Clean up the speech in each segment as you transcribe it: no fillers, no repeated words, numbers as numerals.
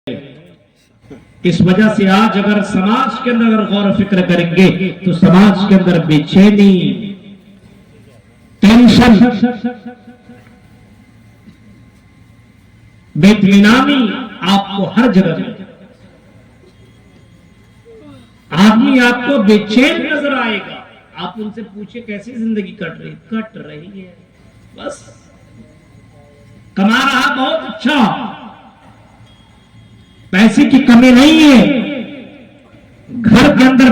اس وجہ سے آج اگر سماج کے اندر اگر غور و فکر کریں گے تو سماج کے اندر بے چینی، ٹینشن، بے اطمینانی آپ کو ہر جگہ ملے گی۔ آدمی آپ کو بے چین نظر آئے گا۔ آپ ان سے پوچھے کیسی زندگی کٹ رہی ہے، بس کما رہا بہت اچھا، پیسے کی کمی نہیں ہے، گھر کے اندر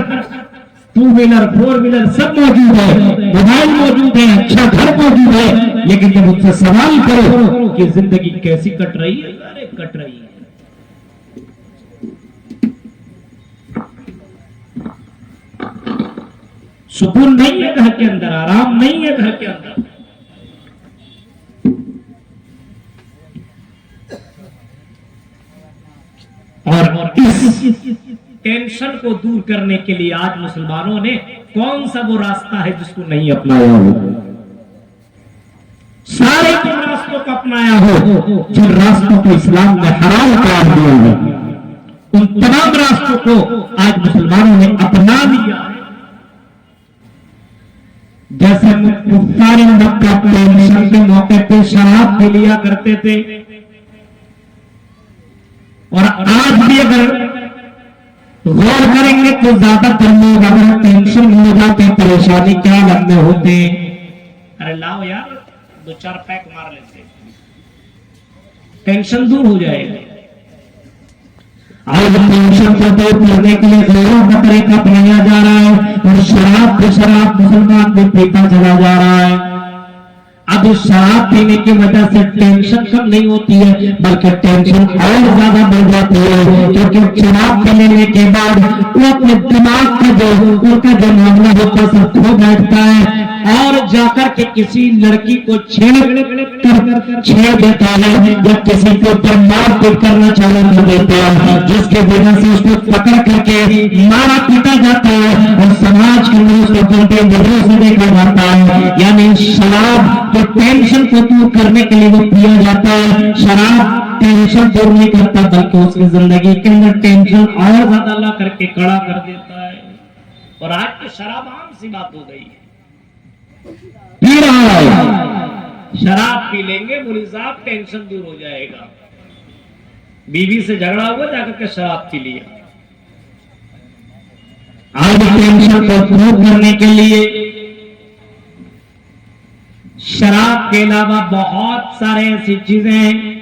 2 ویلر 4 ویلر سب موجود ہے، موبائل موجود ہے، اچھا گھر موجود ہے، لیکن جب ان سے سوال کرو کہ زندگی کیسی کٹ رہی ہے، ارے کٹ رہی ہے۔ سکون نہیں ہے گھر کے اندر، آرام نہیں ہے گھر کے اندر۔ اور اس ٹینشن کو دور کرنے کے لیے آج مسلمانوں نے کون سا وہ راستہ ہے جس کو نہیں اپنایا ہو؟ سارے تم راستوں کو اپنایا ہو، جن راستوں کو اسلام نے حرام قرار دیا ہے، ان تمام راستوں کو آج مسلمانوں نے اپنا لیا ہے۔ جیسے کفار مکہ ٹینشن کے موقع پہ شراب پی لیا کرتے تھے، اور آج بھی اگر غور کریں گے تو زیادہ تر لوگ اگر ٹینشن ہو جاتے، پریشانی کیا لگنے ہوتے، ارے لاؤ یار 2-4 پیک مار لیتے، ٹینشن دور ہو جائے گا۔ آج ٹینشن کو دور کرنے کے لیے غیروں کا طریقہ اپنایا جا رہا ہے، اور شراب مسلمان بھی پیتا چلا جا رہا ہے۔ اب شراب پینے کی وجہ سے ٹینشن کم نہیں ہوتی ہے، بلکہ ٹینشن اور زیادہ بڑھ جاتی ہے، کیونکہ شراب پینے کے بعد وہ اپنے دماغ کا جو معاملہ ہوتا ہے سب کھو بیٹھتا ہے، اور جا کر کے کسی لڑکی کو چھیڑ دیتا ہے، یا کسی کے اوپر مار پیٹ کرنا چالو کر دیتا ہے، جس کی وجہ سے اس کو پکڑ کر کے مارا پیٹا جاتا ہے، اور سماج کے اندر اس کو گھنٹے نظروں سے دیکھا جاتا ہے۔ یعنی شراب تو ٹینشن کو دور کرنے کے لیے وہ پیا جاتا ہے، شراب ٹینشن دور نہیں کرتا، بلکہ اس کی زندگی کے اندر ٹینشن اور زیادہ لا کر کے کھڑا کر دیتا ہے۔ اور آج تو شراب عام سی بات ہو گئی ہے، پی رہا ہے، شراب پی لیں گے مولوی صاحب ٹینشن دور ہو جائے گا، بیوی سے جھگڑا ہوا جا کر کے شراب پی لیا۔ آج ٹینشن کو دور کرنے کے لیے شراب کے علاوہ بہت سارے ایسی چیزیں ہیں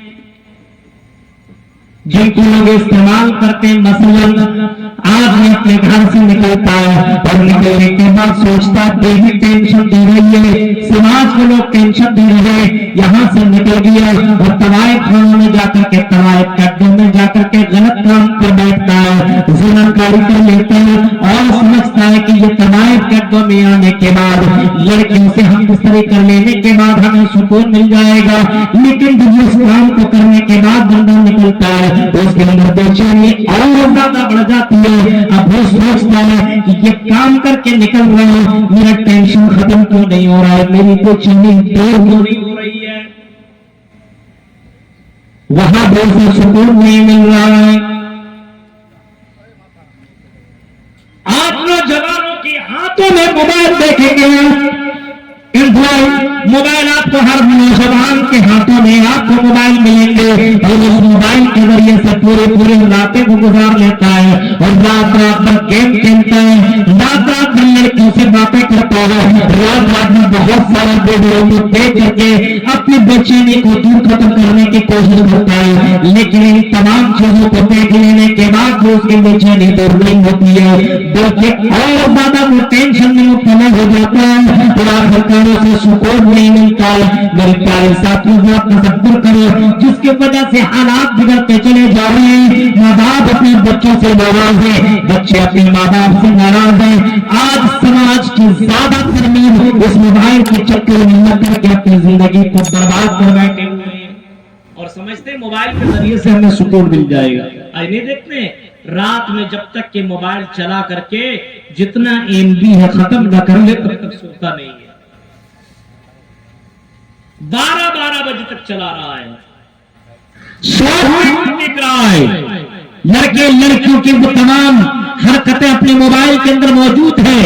جن کو لوگ استعمال کرتے ہیں۔ مثلاً آدمی اپنے گھر سے نکلتا ہے اور نکلنے کے بعد سوچتا ہے بیوی ٹینشن دے رہی ہے، سماج کے لوگ ٹینشن دے رہے ہیں، یہاں سے نکل گیا اور طوائف خانوں میں جا کر کے طوائف کے اڈوں میں جا کر کے غلط کام پر بیٹھتا ہے، زنا کاری کر لیتا ہے، اور سمجھتا ہے کہ یہ طوائف کے اڈوں میں آنے کے بعد لڑکیوں سے ہم بستری کر لینے کے بعد ہمیں سکون مل جائے گا، لیکن جب اس کام کو کرنے کے بعد بندہ نکلتا ہے اس کے اندر بے چینی اور زیادہ بڑھ جاتی ہے۔ اب وہ سوچتا ہے کہ یہ کام کر کے نکل رہا ہوں، میرا ٹینشن ختم کیوں نہیں ہو رہا ہے، میری بے چینی دور کیوں نہیں ہو رہی ہے، وہاں دل سے سکون نہیں مل رہا ہے۔ آپ نوجوانوں کے ہاتھوں میں موبائل دیکھیں گے، موبائل آپ کو ہر نوجوان کے ہاتھوں میں آپ کو موبائل ملیں گے، اور اس موبائل کے ذریعے سے پورے راتیں کو گزار لیتا ہے، اور رات بھر گیم کھیلتا ہے، رات بھر لڑکیوں سے باتیں کرتا ہے، رات میں بہت سارا ویڈیو کو دیکھ کر کے اپنی بے چینی کو دور ختم کرنے کی کوشش کرتا ہے، لیکن ان تمام چیزوں کو دیکھ لینے کے بعد بھی اس کی بے چینی دور نہیں ہوتی ہے، بلکہ اور زیادہ وہ ٹینشن میں مبتلا ہو جاتا ہے، سے سکون نہیں ملتا ہے۔ میرے پیارے ساتھیوں ذرا تصور کرو، جس کی وجہ سے حالات بگڑتے چلے جا رہے ہیں، ماں باپ اپنے بچوں سے ناراض ہیں، بچے اپنے ماں باپ سے ناراض ہیں۔ آج سماج کی زیادہ تر لوگ اس موبائل کے چکر میں لگ کر کے اپنی زندگی کو برباد کر بیٹھے ہوئے ہیں، اور سمجھتے ہیں موبائل کے ذریعے سے ہمیں سکون مل جائے گا۔ آج نہیں دیکھتے رات میں جب تک کہ موبائل چلا کر کے جتنا MB ہے ختم نہ کر لے تب تک سوتا نہیں ہے، 12 بجے تک چلا رہا ہے، دیکھ رہا ہے، لڑکے لڑکیوں کی وہ تمام حرکتیں اپنے موبائل کے اندر موجود ہے،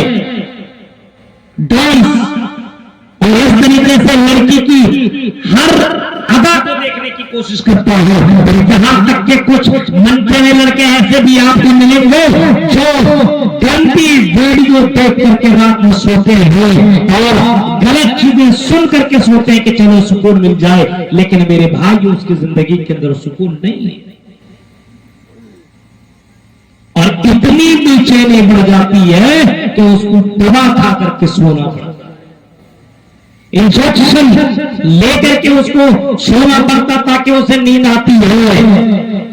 ڈانس، اور اس طریقے سے لڑکی کی ہر ادا کو دیکھنے کی کوشش کرتا ہے، یہاں تک کہ کچھ منچے ہوئے لڑکے ایسے بھی آپ کو ملیں گے جو گندی ویڈیو دیکھ کر کے رات میں سوتے ہیں اور غلط چیزیں سن کر کے سوتے ہیں کہ چلو سکون مل جائے، لیکن میرے بھائی اس کی زندگی کے اندر سکون نہیں ہے، اور اتنی بے چینی بڑھ جاتی ہے کہ اس کو دوا کھا کر کے سونا پڑتا، انجیکشن لے کر کے اس کو سونا پڑتا تاکہ اسے نیند آتی ہے۔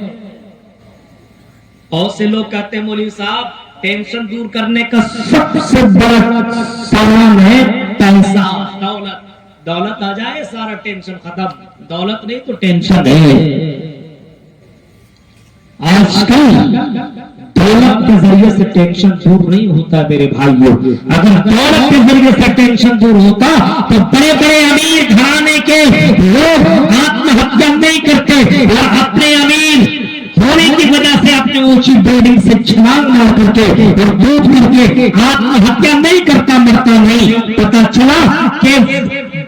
اور سے لوگ کہتے ہیں مولوی صاحب ٹینشن دور کرنے کا سب سے بڑا سامان ہے پیسہ، دولت، دولت آ جائے سارا ٹینشن ختم، دولت نہیں تو ٹینشن ہے۔ آج کل دولت کے ذریعے سے ٹینشن دور نہیں ہوتا میرے بھائیوں، اگر دولت کے ذریعے سے ٹینشن دور ہوتا تو بڑے بڑے امیر گھرانے کے لوگ آتم ہتیا نہیں کرتے، اور اپنے امیر ہونے کی وجہ سے اپنے اونچی بلڈنگ سے چھلانگ مار کر کے اور کود کر کے آتم ہتیا نہیں کرتا، مرتا نہیں۔ پتا چلا کہ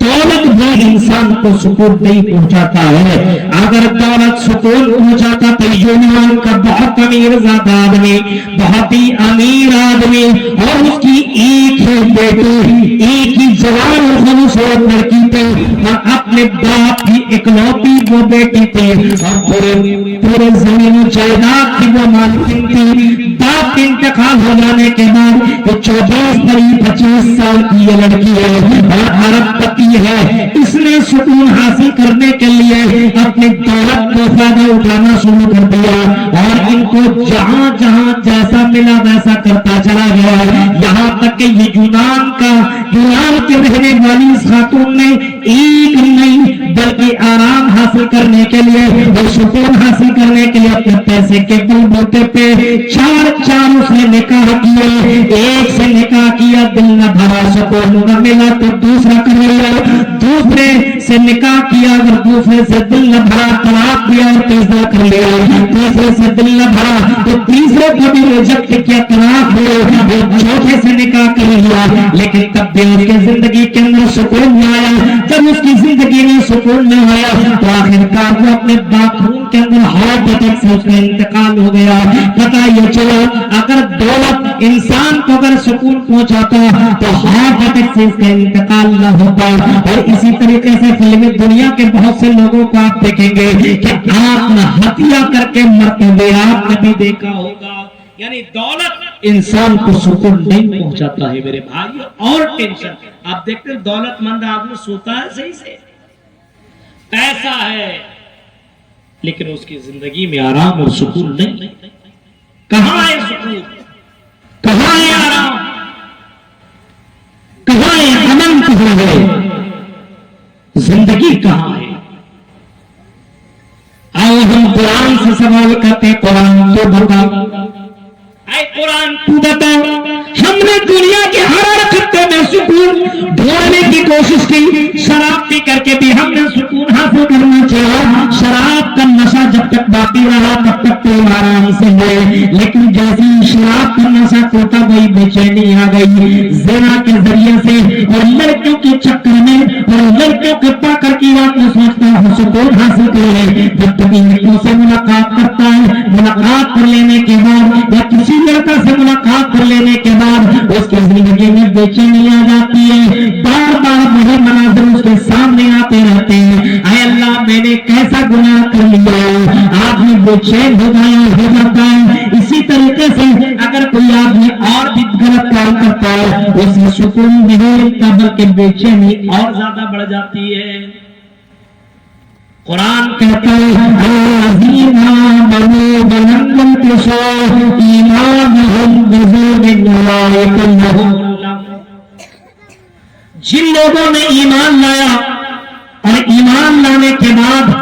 دولت بھی انسان کو سکون نہیں پہنچاتا ہے، اگر دولت سکون پہنچاتا تو یونان کا بہت امیر زادہ آدمی، بہت ہی امیر آدمی، اور اس کی ایک ہی بیٹی، ایک ہی جوان اور خوبصورت لڑکی تھی، اور اپنے باپ کی اکلوتی وہ بیٹی تھی، اور پورے زمین و جائیداد کی وہ مالکن تھی۔ باپ کے انتقال ہو جانے کے بعد 24-25 سال کی یہ لڑکی ہے اور ارب پتی ہے، اس نے سکون حاصل کرنے کے لیے اپنی دولت کو فائدہ اٹھانا شروع کر دیا، اور ان کو جہاں جہاں جیسا ملا ویسا کرتا چلا گیا، یہاں تک کہ یہ یونان کے رہنے والی اس خاتون نے ایک نہیں بلکہ آرام حاصل کرنے کے لیے اور سکون حاصل کرنے کے لیے اپنے پیسے کے بل بوتے پہ چار اس نے نکاح کیا، ایک سے نکاح کیا، دل نہ بھرا، سکون نہ ملا تو دوسرا کر لیا، دوسرے سے نکاح کیا، اگر دوسرے سے دل نہ بھرا طلاق دیا اور تیسرا کر لیا، تیسرے سے دل نہ بھرا تو تیسرے کو بھی ریجیکٹ کیا، طلاق دیا، اور چوتھے سے نکاح کر لیا، لیکن تب بھی اس کی زندگی کے اندر سکون نہ آیا۔ جب اس کی زندگی میں سکون نہ آیا تو آخرکار وہ اپنے باتھ روم کے اندر ہارٹ اٹیک سے اس کا انتقال ہو گیا۔ پتہ یہ چلا اگر دولت انسان کو اگر سکون پہنچاتا تو ہارٹ اٹیک سے اس کا انتقال نہ ہوتا، اور اسی طریقے سے فلمی دنیا کے بہت سے لوگوں کو آپ دیکھیں گے کہ آتم ہتیا کر کے مرتے ہوئے آپ نے بھی دیکھا ہوگا۔ یعنی دولت انسان کو سکون نہیں پہنچاتا ہے میرے بھائی، اور ٹینشن آپ دیکھتے ہیں دولت مند آدمی سوتا ہے صحیح سے، پیسہ ہے لیکن اس کی زندگی میں آرام اور سکون نہیں۔ کہاں ہے سکون، کہاں ہے آرام، کہاں ہے امن، کہاں ہے زندگی، کہاں ہے؟ آؤ ہم قرآن سے سوال کرتے ہیں، قرآن تو بتا، اے قرآن تو بتا، ہم نے دنیا کے ہر خطے میں سکون ڈھونڈنے کی کوشش کی، شراب پی کر کے بھی ہم نے سکون حاصل کرنا چاہا، شراب کا نشہ جب تک باقی رہا تب تک تو آرام سے ہوئے، لیکن جیسے شراب کا نشہ ٹوٹا گئی، بے چینی آ گئی، زنا کے ذریعے سے اور لڑکیوں کے چکر میں اور لڑکیوں کے پاکر کی بات میں سوچتا ہوں سکون حاصل کرے، جب تک لڑکیوں سے ملاقات کرتا ہے، ملاقات کر لینے کے بعد یا کسی لڑکا سے ملاقات کر لینے کے بعد اس کی زندگی میں بے چینی آ جاتی ہے، بار بار وہی مناظر اس کے سامنے آتے رہتے ہیں، اے اللہ میں نے کیسا گناہ کر لیا، آدمی بے چین ہو جاتا ہے۔ اسی طریقے سے اگر کوئی آدمی اور بھی غلط کام کرتا ہے اسے سکون نہیں ملتا بلکہ بے چینی اور زیادہ بڑھ جاتی ہے۔ قرآن کہتا ہے جن لوگوں نے ایمان لایا اور ایمان لانے کے بعد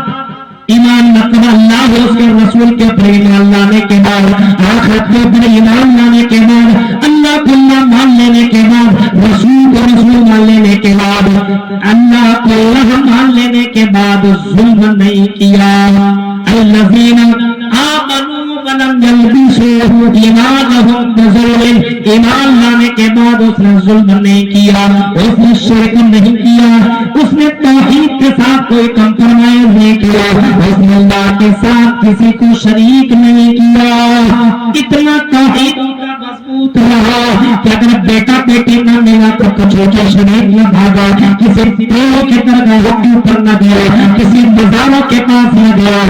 ایمان نقبہ اللہ اس کے رسول کے پر ایمان لانے کے بعد آخرت کے پر ایمان لانے کے بعد اللہ کو اللہ مان لینے کے بعد رسول کو رسول مان لینے کے بعد اللہ کو اللہ مان لینے کے بعد ظلم نہیں کیا، الذین آمنوا ولم ایمان لانے کے بعد اس نے ظلم نہیں کیا، اس نے شرک نہیں کیا، اس نے توحید کے ساتھ کوئی کمپرومائز نہیں کیا، اس نے اللہ کے ساتھ کسی کو شریک نہیں کیا، اتنا توحید کا مضبوط رہا کہ اگر بیٹا بیٹی نہ ملا تو کچھ کے شریک نہ بھاگا، کسی پیروں کے درگاہوں کے اوپر نہ گیا، کسی مزاروں کے پاس نہ گیا،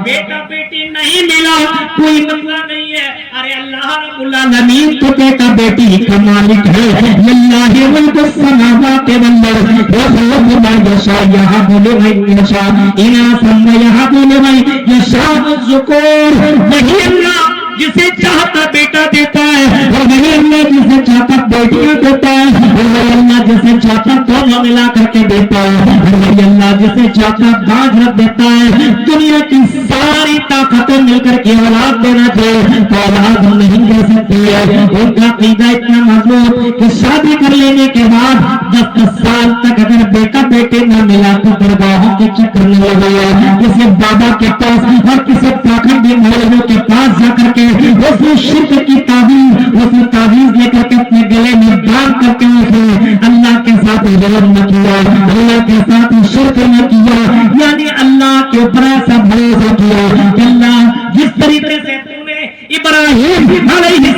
بیٹا بیٹی نہیں ملا کوئی مسئلہ نہیں ہے، ارے اللہ رب العالمین تو بیٹا بیٹی کا مالک ہے، للہ ملک السماوات والارض یخلق ما یشاء یہب لمن یشاء اناثا ویہب لمن یشاء الذکور، وہی اللہ جسے چاہتا بیٹا دیتا ہے اور وہی اللہ جسے چاہتا بیٹیاں دیتا ہے، اور وہی اللہ جسے چاہتا دونوں ملا کر کے دیتا ہے، اور وہی اللہ جسے چاہتا باغ رکھ دیتا ہے۔ دنیا کی ساری طاقتیں مل کر کے اولاد دینا چاہے تو اولاد نہیں دے سکتی ہے۔ ان کا عقیدہ اتنا مضبوط کہ شادی کر لینے کے بعد 10 سال تک اگر بیٹا بیٹے نہ ملا تو درگاہوں کے چکر میں لگا، کسی بابا کے پاس اور کسی پاکھنڈی مولویوں کے پاس جا کر کے اس نے شرک کی تعویذ لے کر کے اپنے گلے میں باندھ کر کے اس نے اللہ کے ساتھ ظلم نہ کیا، اللہ کے ساتھ شرک نہ کیا، یعنی اللہ کے اوپر ایسا بھروسہ کیا کہ اللہ جس طریقے سے تو نے ابراہیم علیہ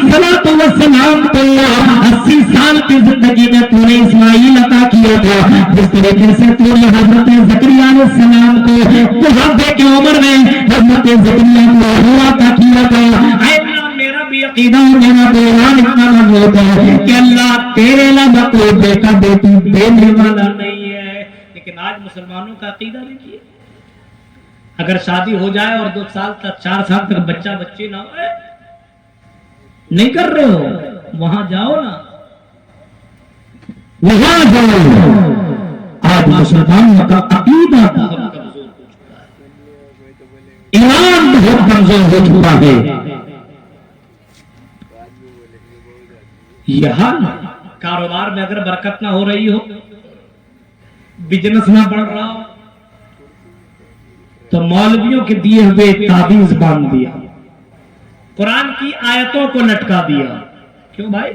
السلام کو 80 سال کی زندگی میں تو نے اسماعیل عطا کیا تھا، جس طریقے سے تو نے حضرت زکریا علیہ السلام کو بڑھاپے کی عمر میں حضرت زکریا کو عطا کیا تھا۔ میرا بھی عقیدہ میرا بھی ایمان اتنا مضبوط ہے کہ اللہ تیرے علاوہ کوئی بیٹا بیٹی دینے والا نہیں ہے۔ لیکن آج مسلمانوں کا عقیدہ دیکھیے، اگر شادی ہو جائے اور 2 سال تک 4 سال تک بچہ بچی نہ ہوئے، نہیں کر رہے ہو، وہاں جاؤ نا، وہاں جاؤ۔ آج مسلمانوں کا عقیدہ بہت کمزور ہو چکا ہے، ایمان بہت کمزور ہو چکا ہے۔ یہاں کاروبار میں اگر برکت نہ ہو رہی ہو، بزنس نہ بڑھ رہا ہو، تو مولویوں کے دیے ہوئے تعویذ باندھ دیا، قرآن کی آیتوں کو لٹکا دیا۔ کیوں بھائی؟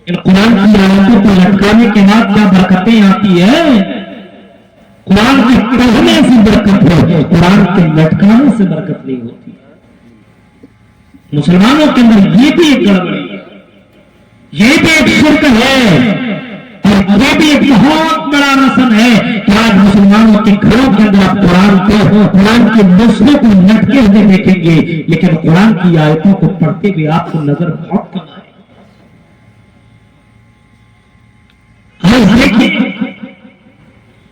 ان قرآن کی آیتوں کو لٹکانے کے بعد کیا برکتیں آتی ہیں؟ قرآن کے پڑھنے سے برکت ہے، قرآن کے لٹکانے سے برکت نہیں ہوتی۔ مسلمانوں کے اندر یہ بھی ایک گڑبڑی ہے، یہ بھی ایک شرک ہے، اور یہ بھی ایک بہت بڑا رسم ہے کہ آج مسلمانوں کے گھروں کے اندر آپ قرآن کے نسخوں کو لٹکے ہوئے دیکھیں گے، لیکن قرآن کی آیتوں کو پڑھتے ہوئے آپ کو نظر بہت کم آئے۔ آج دیکھیں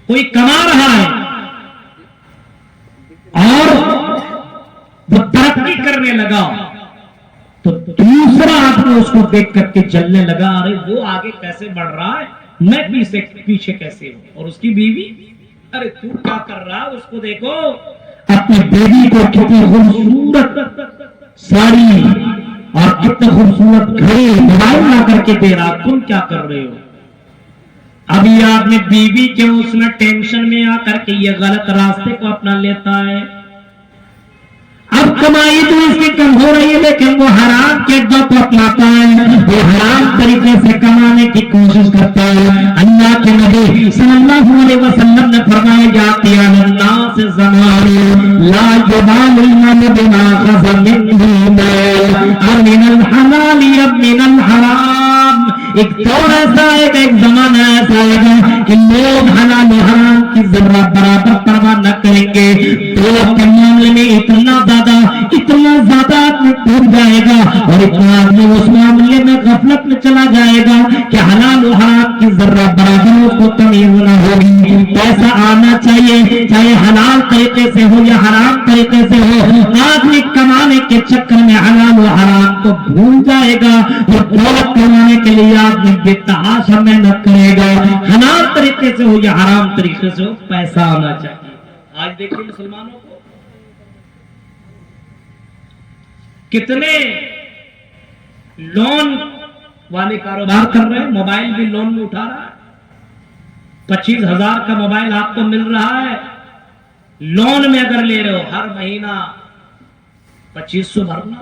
کوئی کما رہا ہے اور وہ ترقی کرنے لگا تو دوسرا آدمی اس کو دیکھ کر کے جلنے لگا، ارے وہ آگے کیسے بڑھ رہا ہے، میں پیچھے کیسے ہوں۔ اور اس کی بیوی، ارے تو کیا کر رہا ہے، اس کو دیکھو، اپنی بیوی کو کتنی خوبصورت ساڑی اور کتنے خوبصورت گھڑی موبائل لا کر کے دے رہا، تم کیا کر رہے ہو؟ ابھی آدمی بیوی کے اس میں ٹینشن میں آ کر کے یہ غلط راستے کو اپنا لیتا ہے۔ اب کمائی تو اس کی کم ہو رہی ہے، لیکن وہ حرام کے دو کو اپناتا ہے، وہ حرام طریقے سے کمانے کی کوشش کرتا ہے۔ اللہ کے نبی صلی اللہ علیہ وسلم نے فرمایا، جاتی ہے الناس زمان لا یبال المرء بما غزا منه مال امن الحلال من الحرام۔ ایک دور ایسا ہے کہ ایک زمانہ ایسا ہے کہ لوگ حلال و حرام کی ذرہ برابر پرواہ نہ کریں گے، تو کے معاملے میں اتنا زیادہ آدمی ڈوب جائے گا اور اتنا آدمی اس معاملے میں غفلت میں چلا جائے گا کہ حلال و حرام کی ذرہ برابر اس کو تمیز نہ ہوگی۔ پیسہ آنا چاہیے، چاہے حلال طریقے سے ہو یا حرام طریقے سے ہو، آدمی کمانے کے چکر میں حلال و حرام کو بھول جائے گا اور دولت کمانے کے لیے آدمی بے تحاشا محنت کرے گا۔ حلال طریقے سے ہو یا حرام طریقے سے ہو، پیسہ آنا چاہیے۔ آج دیکھیں مسلمانوں کو کتنے لون والے کاروبار کر رہے ہیں، موبائل بھی لون میں اٹھا رہا ہے، 25,000 کا موبائل آپ کو مل رہا ہے، لون میں اگر لے رہے ہو ہر مہینہ 2500 بھرنا،